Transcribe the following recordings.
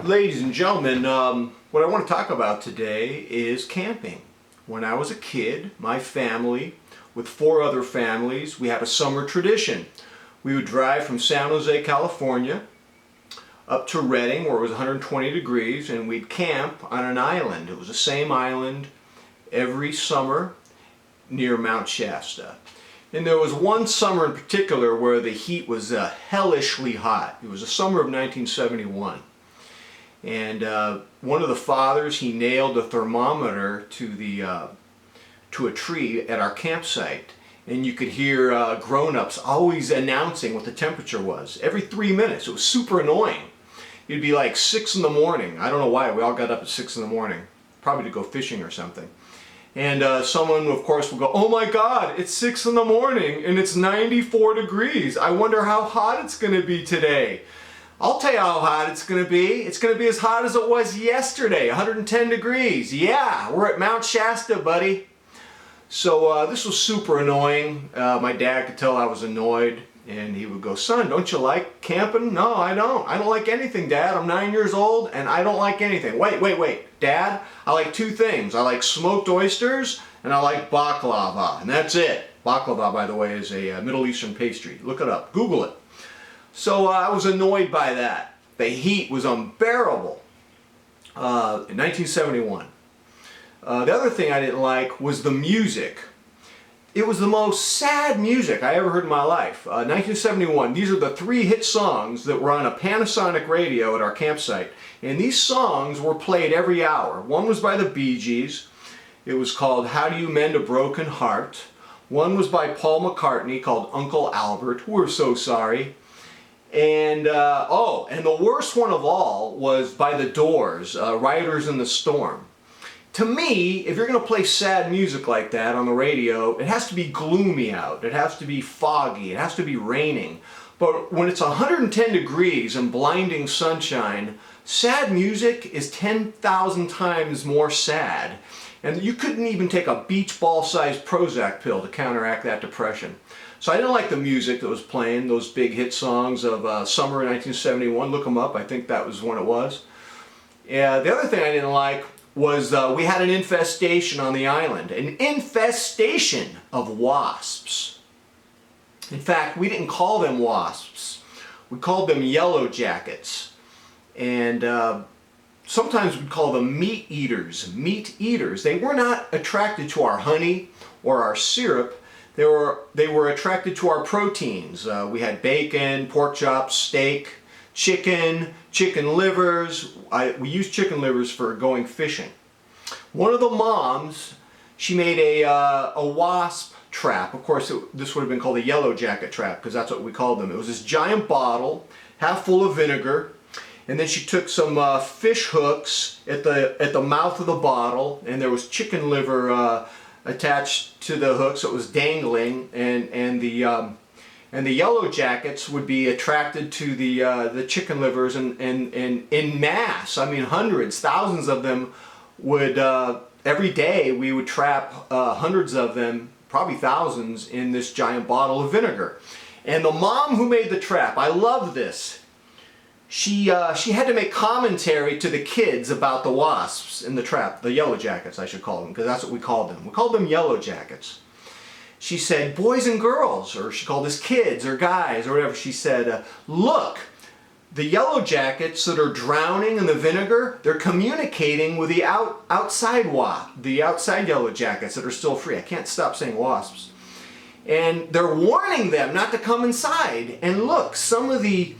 Ladies and gentlemen, what I want to talk about today is camping. When I was a kid, my family, with 4 other families, we had a summer tradition. We would drive from San Jose, California, up to Redding, where it was 120 degrees, and we'd camp on an island. It was the same island every summer near Mount Shasta. And there was one summer in particular where the heat was hellishly hot. It was the summer of 1971. And one of the fathers, he nailed a thermometer to a tree at our campsite. And you could hear grown-ups always announcing what the temperature was every 3 minutes. It was super annoying. It'd be like 6 in the morning. I don't know why. We all got up at 6 in the morning, probably to go fishing or something. And someone, of course, will go, "Oh my God, it's 6 in the morning and it's 94 degrees. I wonder how hot it's going to be today." I'll tell you how hot it's going to be. It's going to be as hot as it was yesterday, 110 degrees. Yeah, we're at Mount Shasta, buddy. So this was super annoying. My dad could tell I was annoyed, and he would go, "Son, don't you like camping?" "No, I don't. I don't like anything, Dad. I'm 9 years old, and I don't like anything." Wait. Dad, I like 2 things. I like smoked oysters, and I like baklava, and that's it. Baklava, by the way, is a Middle Eastern pastry. Look it up. Google it. So I was annoyed by that. The heat was unbearable in 1971. The other thing I didn't like was the music. It was the most sad music I ever heard in my life. 1971, these are the 3 hit songs that were on a Panasonic radio at our campsite. And these songs were played every hour. One was by the Bee Gees. It was called "How Do You Mend a Broken Heart." One was by Paul McCartney called "Uncle Albert." We're so sorry. And and the worst one of all was by the Doors, "Riders in the Storm." To me, if you're going to play sad music like that on the radio, it has to be gloomy out. It has to be foggy. It has to be raining. But when it's 110 degrees and blinding sunshine, sad music is 10,000 times more sad. And you couldn't even take a beach ball-sized Prozac pill to counteract that depression. So I didn't like the music that was playing, those big hit songs of summer 1971. Look them up. I think that was when it was. Yeah, the other thing I didn't like was we had an infestation on the island. An infestation of wasps. In fact, we didn't call them wasps. We called them yellow jackets. And sometimes we'd call them meat eaters. Meat eaters. They were not attracted to our honey or our syrup. They were attracted to our proteins. We had bacon, pork chops, steak, chicken livers. We used chicken livers for going fishing. One of the moms, she made a wasp trap. Of course, this would have been called a yellow jacket trap because that's what we called them. It was this giant bottle, half full of vinegar, and then she took some fish hooks at the mouth of the bottle, and there was chicken liver attached to the hook, so it was dangling, and the yellow jackets would be attracted to the chicken livers, and in mass. I mean, hundreds, thousands of them would every day we would trap hundreds of them, probably thousands, in this giant bottle of vinegar. And the mom who made the trap, I love this. She had to make commentary to the kids about the wasps in the trap, the yellow jackets, I should call them, because that's what we called them. We called them yellow jackets. She said, "Boys and girls," or she called us kids or guys or whatever. She said, "Look, the yellow jackets that are drowning in the vinegar, they're communicating with the outside yellow jackets that are still free." I can't stop saying wasps. "And they're warning them not to come inside. And look, some of the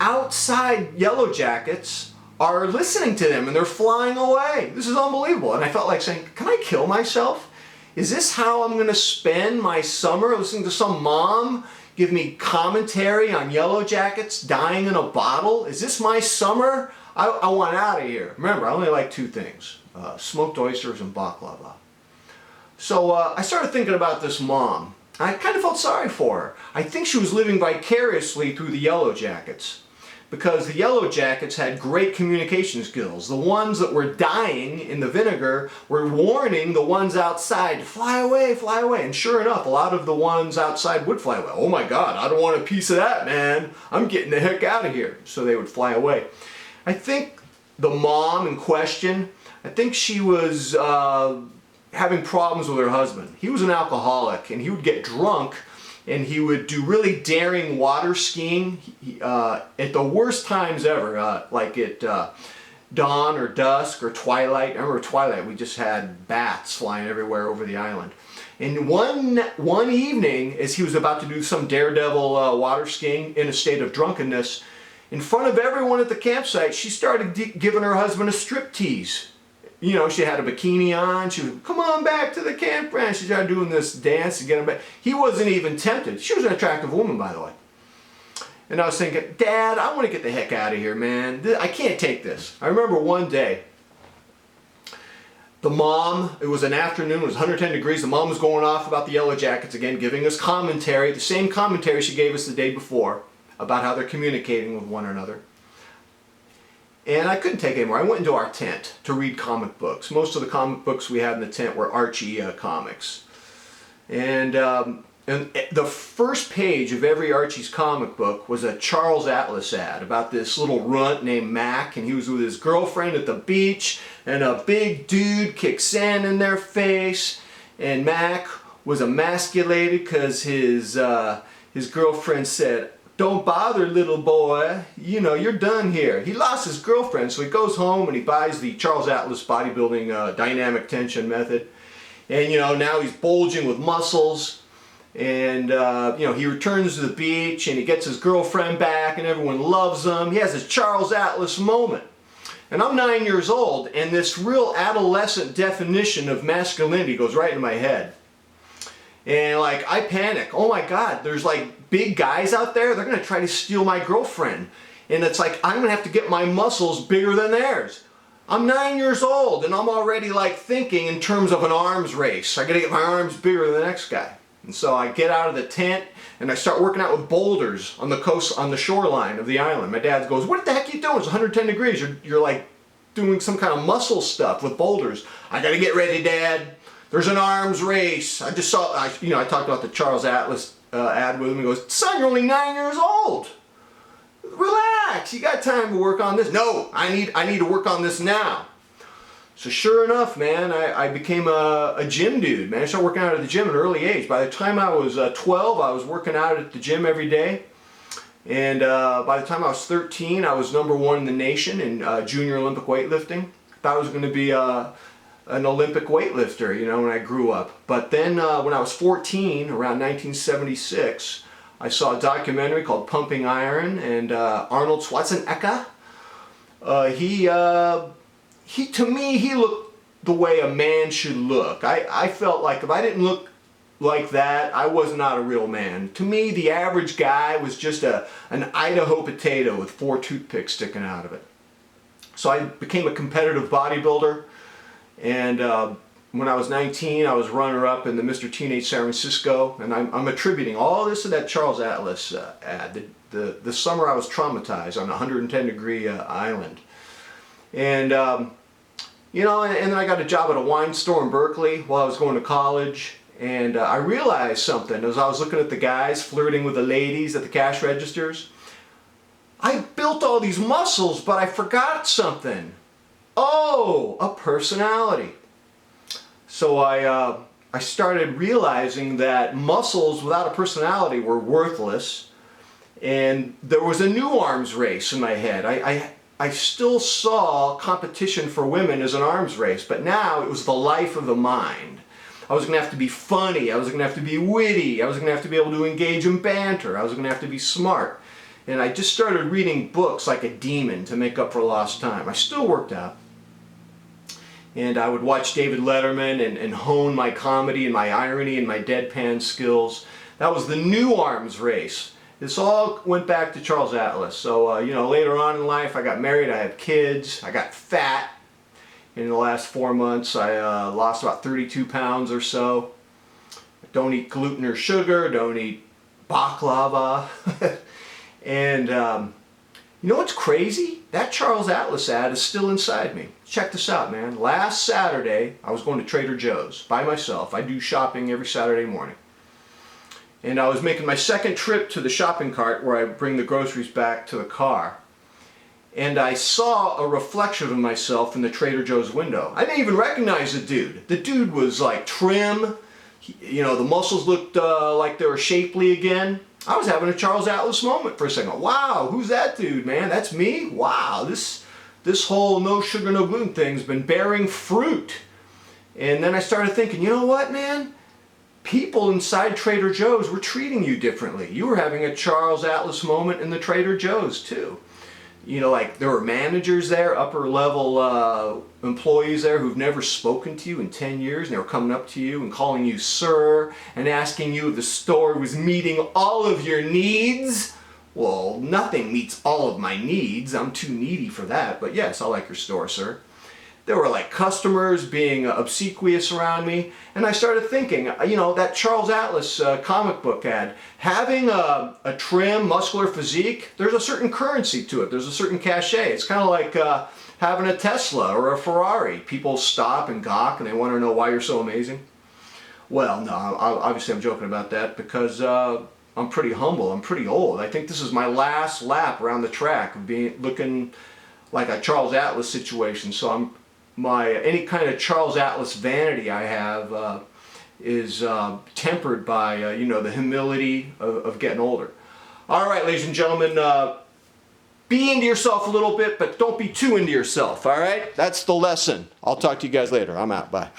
outside yellow jackets are listening to them and they're flying away. This is unbelievable." And I felt like saying, can I kill myself? Is this how I'm going to spend my summer, listening to some mom give me commentary on yellow jackets dying in a bottle? Is this my summer? I want out of here. Remember, I only like 2 things, smoked oysters and baklava. So I started thinking about this mom. I kind of felt sorry for her. I think she was living vicariously through the yellow jackets, because the yellow jackets had great communication skills. The ones that were dying in the vinegar were warning the ones outside to fly away, fly away. And sure enough, a lot of the ones outside would fly away. "Oh my God, I don't want a piece of that, man. I'm getting the heck out of here." So they would fly away. I think the mom in question, I think she was having problems with her husband. He was an alcoholic, and he would get drunk, and he would do really daring water skiing at the worst times ever, like at dawn or dusk or twilight. I remember twilight, we just had bats flying everywhere over the island. And one evening, as he was about to do some daredevil water skiing in a state of drunkenness, in front of everyone at the campsite, she started giving her husband a striptease. You know, she had a bikini on. She would, come on back to the campground. She started doing this dance to get him back. He wasn't even tempted. She was an attractive woman, by the way. And I was thinking, Dad, I want to get the heck out of here, man. I can't take this. I remember one day, the mom, it was an afternoon, it was 110 degrees. The mom was going off about the Yellow Jackets again, giving us commentary, the same commentary she gave us the day before about how they're communicating with one another. And I couldn't take it anymore. I went into our tent to read comic books. Most of the comic books we had in the tent were Archie comics. And the first page of every Archie's comic book was a Charles Atlas ad about this little runt named Mac, and he was with his girlfriend at the beach, and a big dude kicked sand in their face, and Mac was emasculated because his girlfriend said, "Don't bother, little boy, you know, you're done here." He lost his girlfriend, so he goes home and he buys the Charles Atlas bodybuilding dynamic tension method, and you know, now he's bulging with muscles. And you know, he returns to the beach and he gets his girlfriend back and everyone loves him. He has his Charles Atlas moment. And I'm 9 years old, and this real adolescent definition of masculinity goes right in my head. And like, I panic. Oh my God, there's like big guys out there, they're gonna try to steal my girlfriend. And it's like, I'm gonna have to get my muscles bigger than theirs. I'm 9 years old and I'm already like thinking in terms of an arms race. I gotta get my arms bigger than the next guy. And so I get out of the tent and I start working out with boulders on the coast, on the shoreline of the island. My dad goes, "What the heck are you doing? It's 110 degrees. You're like doing some kind of muscle stuff with boulders." "I gotta get ready, Dad. There's an arms race." I just saw, I talked about the Charles Atlas ad with him. He goes, "Son, you're only 9 years old. Relax, you got time to work on this." "No, I need to work on this now." So sure enough, man, I became a gym dude, man. I started working out at the gym at an early age. By the time I was 12, I was working out at the gym every day. And by the time I was 13, I was #1 in the nation in junior Olympic weightlifting. Thought I was going to be an Olympic weightlifter, you know, when I grew up. But then when I was 14, around 1976, I saw a documentary called Pumping Iron, and Arnold Schwarzenegger, to me, he looked the way a man should look. I felt like if I didn't look like that, I was not a real man. To me, the average guy was just an Idaho potato with 4 toothpicks sticking out of it. So I became a competitive bodybuilder, and when I was 19, I was runner-up in the Mr. Teenage San Francisco, and I'm attributing all this to that Charles Atlas ad. The summer I was traumatized on a 110-degree island. And you know, and then I got a job at a wine store in Berkeley while I was going to college, and I realized something as I was looking at the guys flirting with the ladies at the cash registers. I built all these muscles, but I forgot something. Oh, a personality. So I started realizing that muscles without a personality were worthless, and there was a new arms race in my head. I still saw competition for women as an arms race, but now it was the life of the mind. I was going to have to be funny, I was going to have to be witty, I was going to have to be able to engage in banter, I was going to have to be smart. And I just started reading books like a demon to make up for lost time. I still worked out. And I would watch David Letterman and hone my comedy and my irony and my deadpan skills. That was the new arms race. This all went back to Charles Atlas. So, you know, later on in life, I got married, I had kids, I got fat. In the last 4 months, I lost about 32 pounds or so. Don't eat gluten or sugar, don't eat baklava. And you know what's crazy? That Charles Atlas ad is still inside me. Check this out, man. Last Saturday, I was going to Trader Joe's by myself. I do shopping every Saturday morning. And I was making my second trip to the shopping cart where I bring the groceries back to the car. and I saw a reflection of myself in the Trader Joe's window. I didn't even recognize the dude. The dude was like trim, you know, the muscles looked like they were shapely again. I was having a Charles Atlas moment for a second. Wow, who's that dude, man? That's me? Wow, this whole no sugar, no gluten thing's been bearing fruit. And then I started thinking, you know what, man? People inside Trader Joe's were treating you differently. You were having a Charles Atlas moment in the Trader Joe's too. You know, like there were managers there, upper level employees there who've never spoken to you in 10 years, and they were coming up to you and calling you sir and asking you if the store was meeting all of your needs. Well, nothing meets all of my needs. I'm too needy for that, but yes, I like your store, sir. There were like customers being obsequious around me, and I started thinking, you know, that Charles Atlas comic book ad, having a trim, muscular physique, there's a certain currency to it. There's a certain cachet. It's kind of like having a Tesla or a Ferrari. People stop and gawk, and they want to know why you're so amazing. Well, no, obviously I'm joking about that because I'm pretty humble. I'm pretty old. I think this is my last lap around the track of looking like a Charles Atlas situation. So any kind of Charles Atlas vanity I have is tempered by you know, the humility of getting older. All right, ladies and gentlemen, be into yourself a little bit, but don't be too into yourself. All right, that's the lesson. I'll talk to you guys later. I'm out. Bye.